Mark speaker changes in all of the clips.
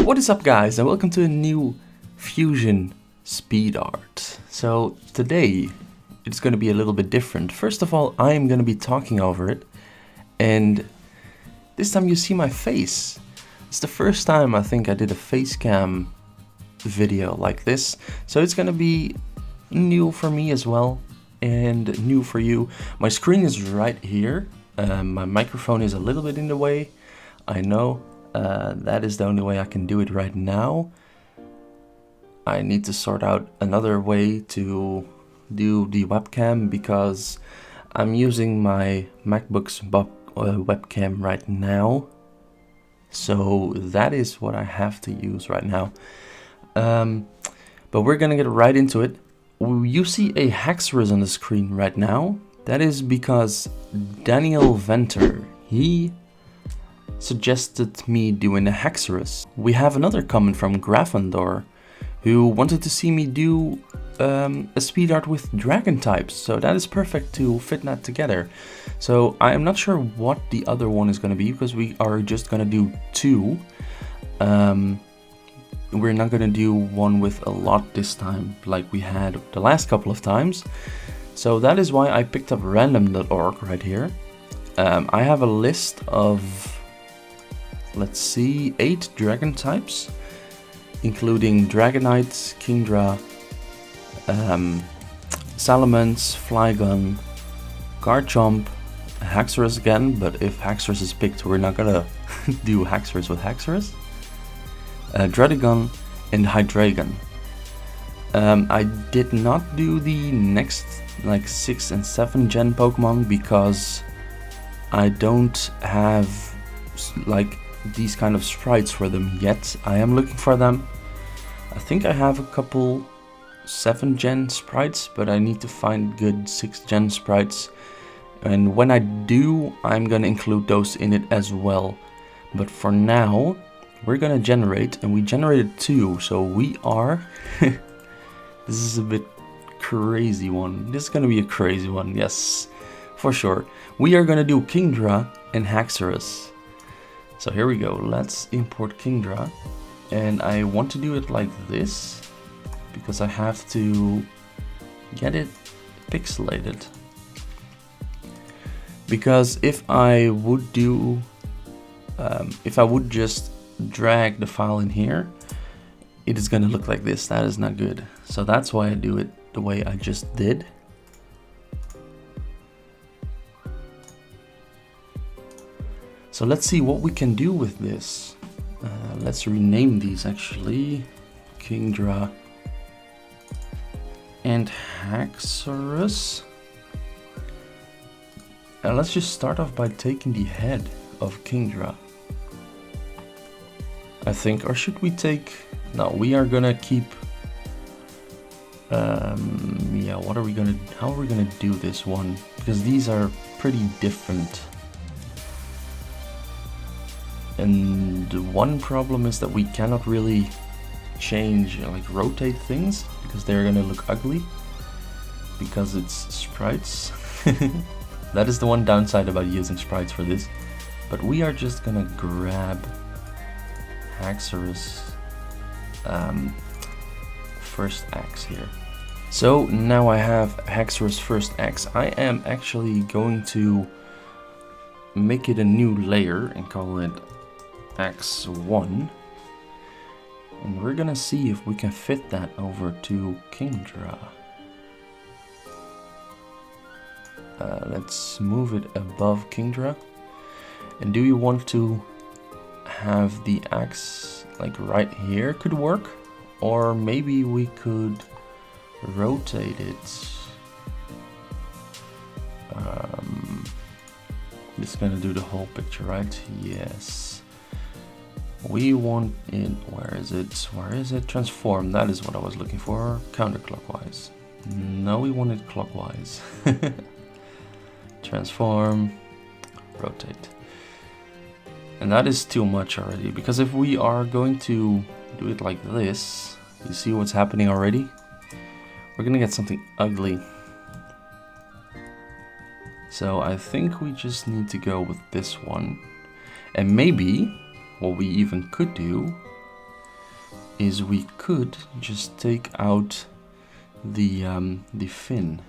Speaker 1: What is up, guys, and welcome to a new Fusion Speedart. So today it's going to be a little bit different. First of all, I am going to be talking over it, and this time you see my face. It's the first time I think I did a face cam video like this, so it's going to be new for me as well and new for you. My screen is right here. My microphone is a little bit in the way, I know. That is the only way I can do it right now. I need to sort out another way to do the webcam because I'm using my MacBook's webcam right now. So that is what I have to use right now. But we're gonna get right into it. You see a Haxdra on the screen right now. That is because Daniel Venter, he suggested me doing a Haxdra. We have another comment from Grafandor who wanted to see me do a speed art with dragon types, so that is perfect to fit that together. So I am not sure what the other one is going to be because we are just going to do two. We're not going to do one with a lot this time like we had the last couple of times. So that is why I picked up random.org right here. I have a list of, let's see, 8 dragon types, including Dragonite, Kingdra, Salamence, Flygon, Garchomp, Haxdra again, but if Haxdra is picked, we're not gonna do Haxdra with Haxdra, Dredigon, and Hydreigon. I did not do the next like 6 and 7 gen Pokemon because I don't have like these kind of sprites for them yet. I am looking for them. I think I have a couple 7 gen sprites, but I need to find good 6 gen sprites, and when I do, I'm gonna include those in it as well. But for now, we're gonna generate, and we generated 2, so we are this is a bit crazy one. This is gonna be a crazy one, yes, for sure. We are gonna do Kingdra and Haxdra. So here we go, let's import Kingdra, and I want to do it like this because I have to get it pixelated. Because if I would do, if I would just drag the file in here, it is gonna look like this. That is not good. So that's why I do it the way I just did. So let's see what we can do with this. Let's rename these actually. Kingdra and Haxdra. Let's just start off by taking the head of Kingdra, I think, or should we take... No, we are gonna keep... yeah, what are we gonna... How are we gonna do this one? Because these are pretty different. And the one problem is that we cannot really change, like rotate things, because they're gonna look ugly, because it's sprites. That is the one downside about using sprites for this. But we are just gonna grab Haxdra's first axe here. So now I have Haxdra's first axe. I am actually going to make it a new layer and call it Axe 1, and we're gonna see if we can fit that over to Kingdra. Let's move it above Kingdra. And do you want to have the axe like right here? Could work, or maybe we could rotate it. Just gonna do the whole picture, right? Yes. We want it, where is it? Where is it? Transform, that is what I was looking for. Counterclockwise. No, we want it clockwise. Transform, rotate. And that is too much already, because if we are going to do it like this, you see what's happening already? We're gonna get something ugly. So I think we just need to go with this one. And maybe what we even could do is we could just take out the fin.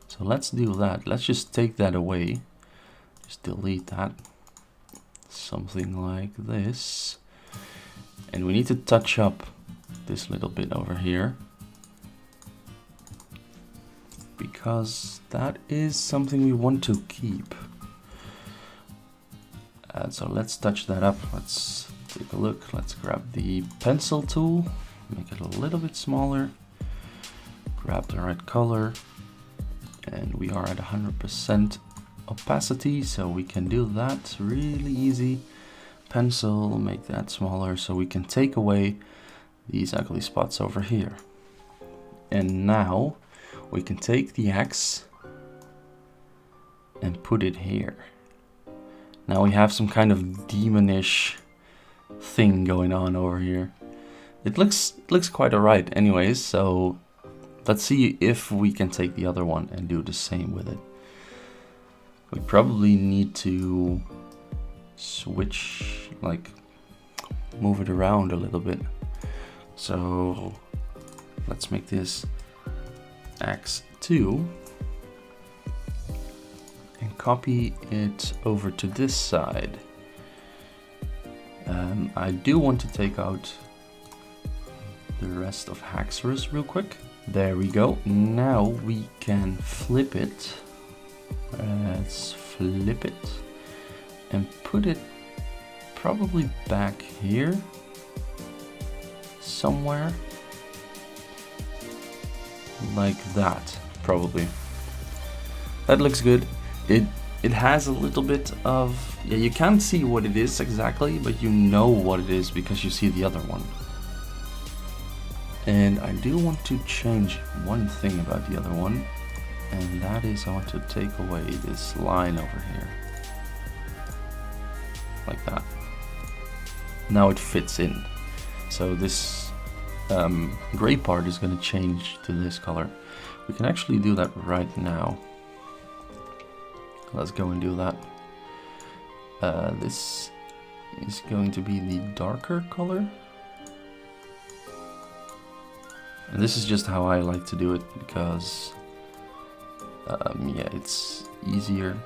Speaker 1: So let's do that. Let's just take that away. Just delete that. Something like this. And we need to touch up this little bit over here, because that is something we want to keep. So let's touch that up. Let's take a look. Let's grab the pencil tool, make it a little bit smaller, grab the right color, and we are at 100% opacity, so we can do that really easy. Pencil, make that smaller so we can take away these ugly spots over here. And now we can take the axe and put it here. Now we have some kind of demonish thing going on over here. It looks quite alright anyways, so let's see if we can take the other one and do the same with it. We probably need to switch, like move it around a little bit. So let's make this axe 2 and copy it over to this side. I do want to take out the rest of Haxdra real quick. There we go. Now we can flip it. Let's flip it and put it probably back here somewhere, like that. Probably that looks good. It has a little bit of, yeah, you can't see what it is exactly, but you know what it is because you see the other one. And I do want to change one thing about the other one, and that is I want to take away this line over here, like that. Now it fits in. So this gray part is going to change to this color. We can actually do that right now. Let's go and do that. This is going to be the darker color. And this is just how I like to do it because yeah, it's easier.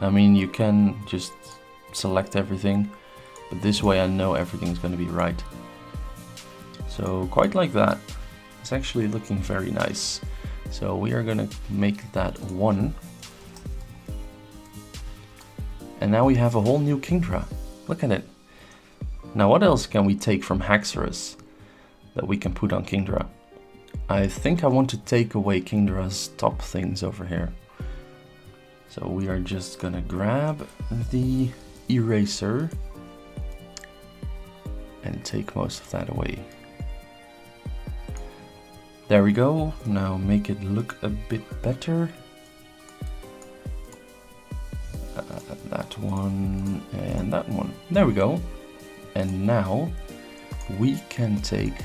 Speaker 1: I mean, you can just select everything, but this way I know everything's going to be right. So quite like that. It's actually looking very nice. So we are going to make that 1. And now we have a whole new Kingdra. Look at it. Now what else can we take from Haxdra that we can put on Kingdra? I think I want to take away Kingdra's top things over here. So we are just gonna grab the eraser and take most of that away. There we go. Now make it look a bit better. That one and that one. There we go. And now we can take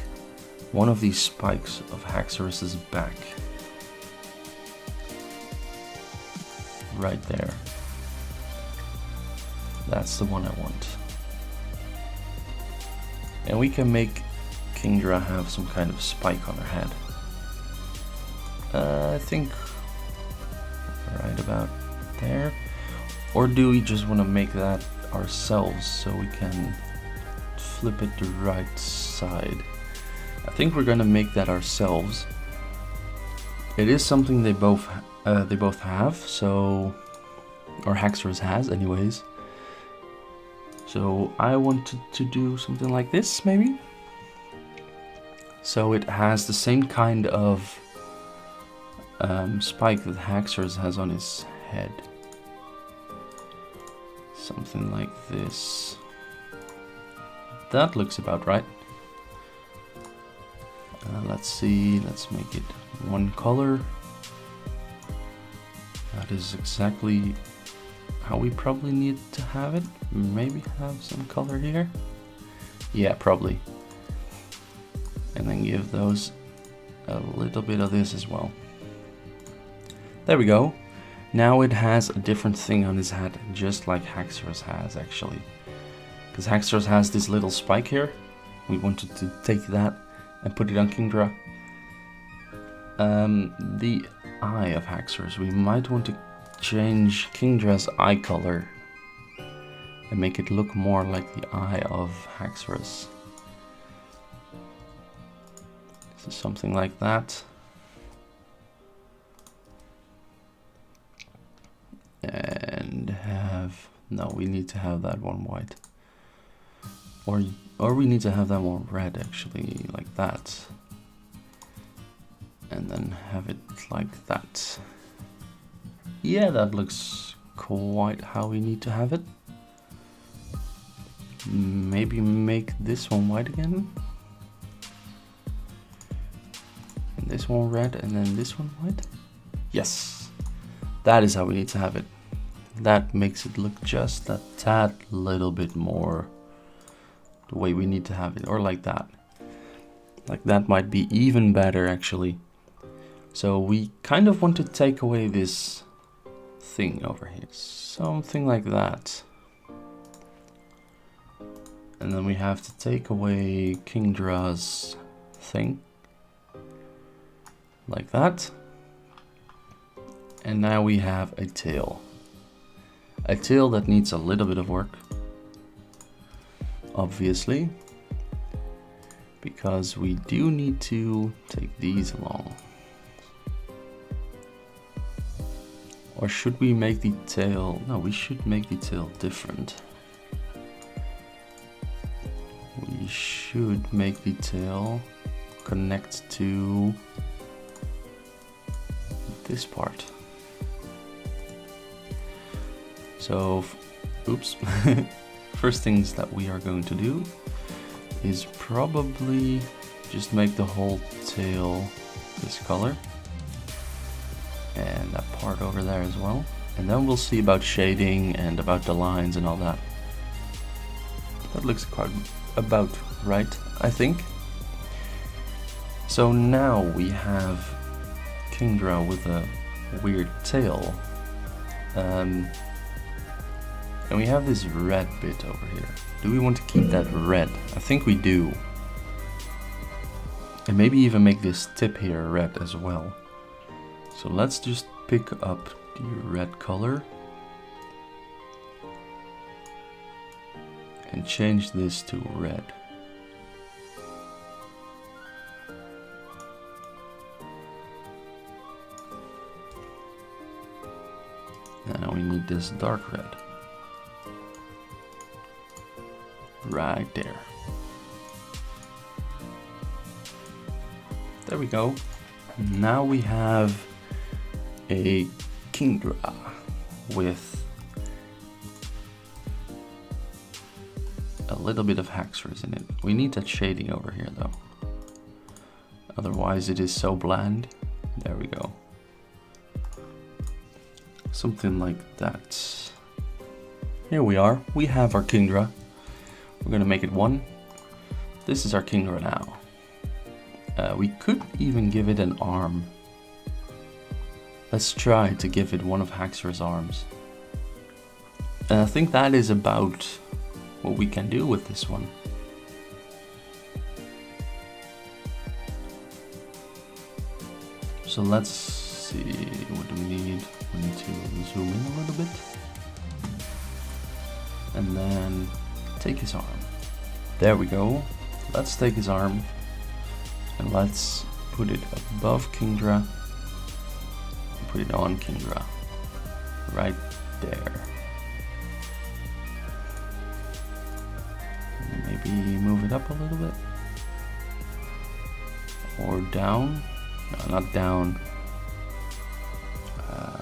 Speaker 1: one of these spikes of Haxdra's back. Right there. That's the one I want. And we can make Kingdra have some kind of spike on her head. I think right about there. Or do we just want to make that ourselves so we can flip it the right side? I think we're gonna make that ourselves. It is something they both have, so, or Haxdra has anyways. So I wanted to do something like this maybe. So it has the same kind of spike that Haxdra has on his head. Something like this. That looks about right. Let's see, let's make it one color. That is exactly how we probably need to have it. Maybe have some color here. Yeah, probably. And then give those a little bit of this as well. There we go. Now it has a different thing on his head, just like Haxdra has actually. because Haxdra has this little spike here. We wanted to take that and put it on Kingdra. The eye of Haxdra's, we might want to change Kingdra's eye color and make it look more like the eye of Haxdra's. So something like that. And have, no, we need to have that one white. Or we need to have that one red, actually, like that. And then have it like that. Yeah, that looks quite how we need to have it. Maybe make this one white again. And this one red, and then this one white. Yes, that is how we need to have it. That makes it look just a tad little bit more the way we need to have it, or like that. Like that might be even better, actually. So we kind of want to take away this thing over here. Something like that. And then we have to take away Kingdra's thing. Like that. And now we have a tail. A tail that needs a little bit of work. Obviously. Because we do need to take these along. Or should we make the tail... No, we should make the tail different. We should make the tail connect to this part. So, oops. First things that we are going to do is probably just make the whole tail this color. And that part over there as well. And then we'll see about shading and about the lines and all that. That looks quite about right, I think. So now we have Kingdra with a weird tail. And we have this red bit over here. Do we want to keep that red? I think we do. And maybe even make this tip here red as well. So let's just pick up the red color and change this to red. Now we need this dark red. Right there. There we go. Now we have a Kingdra with a little bit of Haxdra in it. We need that shading over here though. Otherwise it is so bland. There we go. Something like that. Here we are. We have our Kingdra. We're gonna make it one. This is our Kingdra now. We could even give it an arm. Let's try to give it one of Haxdra's arms. And I think that is about what we can do with this one. So let's see, what do we need? We need to zoom in a little bit. And then take his arm. There we go. Let's take his arm and let's put it above Kingdra. Put it on Kingdra. Right there. Maybe move it up a little bit. Or down. No, not down.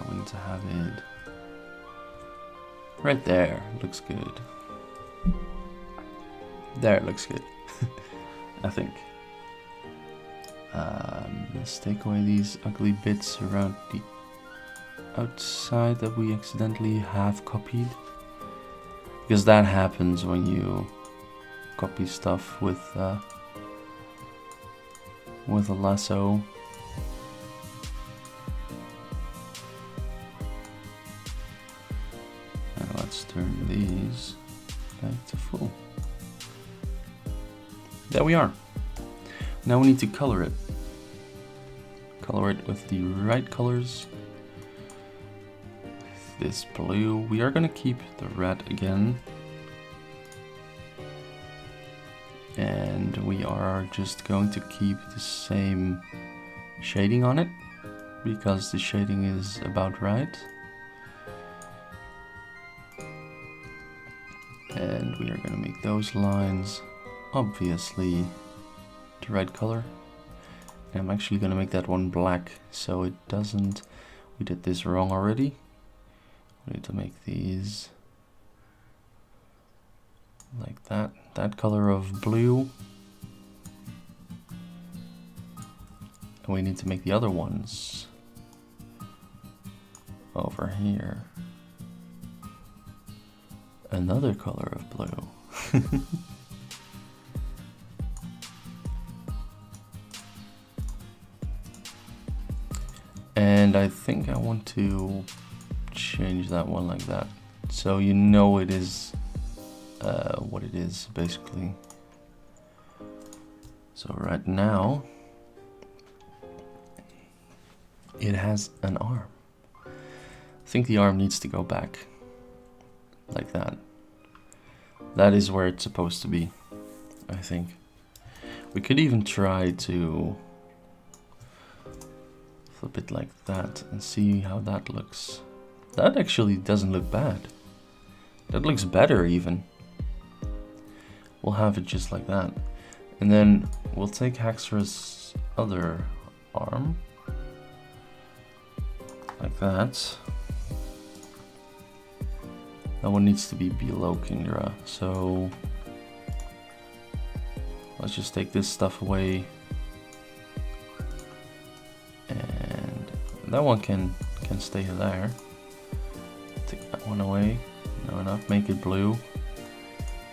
Speaker 1: We need to have it right there. Looks good. There, it looks good. I think. Let's take away these ugly bits around the outside that we accidentally have copied. Because that happens when you copy stuff with a lasso. Now let's turn these back to full. There we are. Now we need to color it. Color it with the right colors. This blue. We are gonna keep the red again. And we are just going to keep the same shading on it, because the shading is about right. And we are gonna make those lines obviously the right color. And I'm actually gonna make that one black so it doesn't, we did this wrong already. We need to make these like that color of blue. And we need to make the other ones over here another color of blue. And I think I want to change that one like that, so you know it is what it is basically. So right now it has an arm. I think the arm needs to go back like that. That is where it's supposed to be, I think. We could even try to flip it like that and see how that looks. That actually doesn't look bad. That looks better even. We'll have it just like that. And then we'll take Haxdra's other arm. Like that. That one needs to be below Kingdra. So let's just take this stuff away. And that one can stay there. Take that one away. No, enough. Make it blue.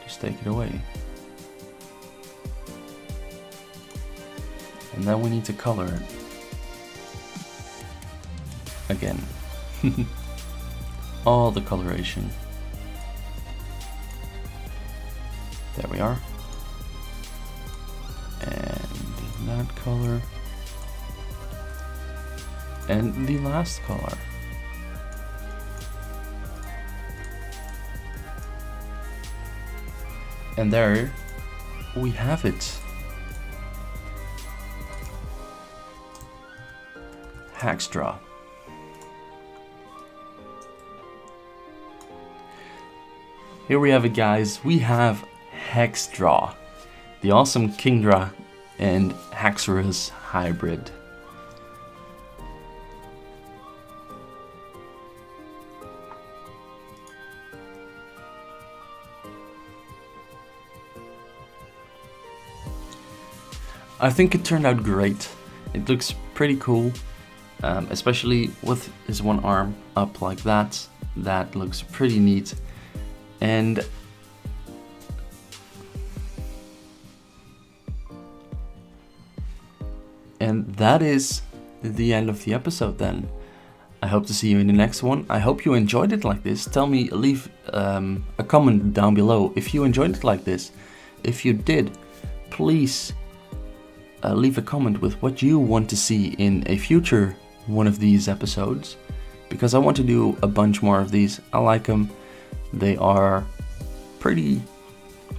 Speaker 1: Just take it away. And then we need to color it again. All the coloration. There we are. And that color. And the last color. And there we have it. Haxdra. Here we have it, guys. We have Haxdra, the awesome Kingdra and Haxorus hybrid. I think it turned out great. It looks pretty cool, especially with his one arm up like that. That looks pretty neat. And that is the end of the episode then. I hope to see you in the next one. I hope you enjoyed it like this. Tell me, leave a comment down below if you enjoyed it like this. If you did, please leave a comment with what you want to see in a future one of these episodes, because I want to do a bunch more of these. I like them. They are pretty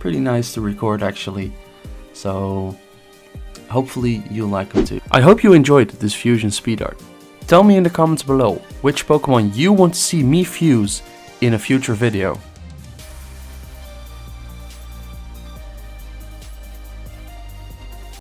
Speaker 1: nice to record actually, so hopefully you like them too. I hope you enjoyed this fusion Speedart. Tell me in the comments below which Pokemon you want to see me fuse in a future video.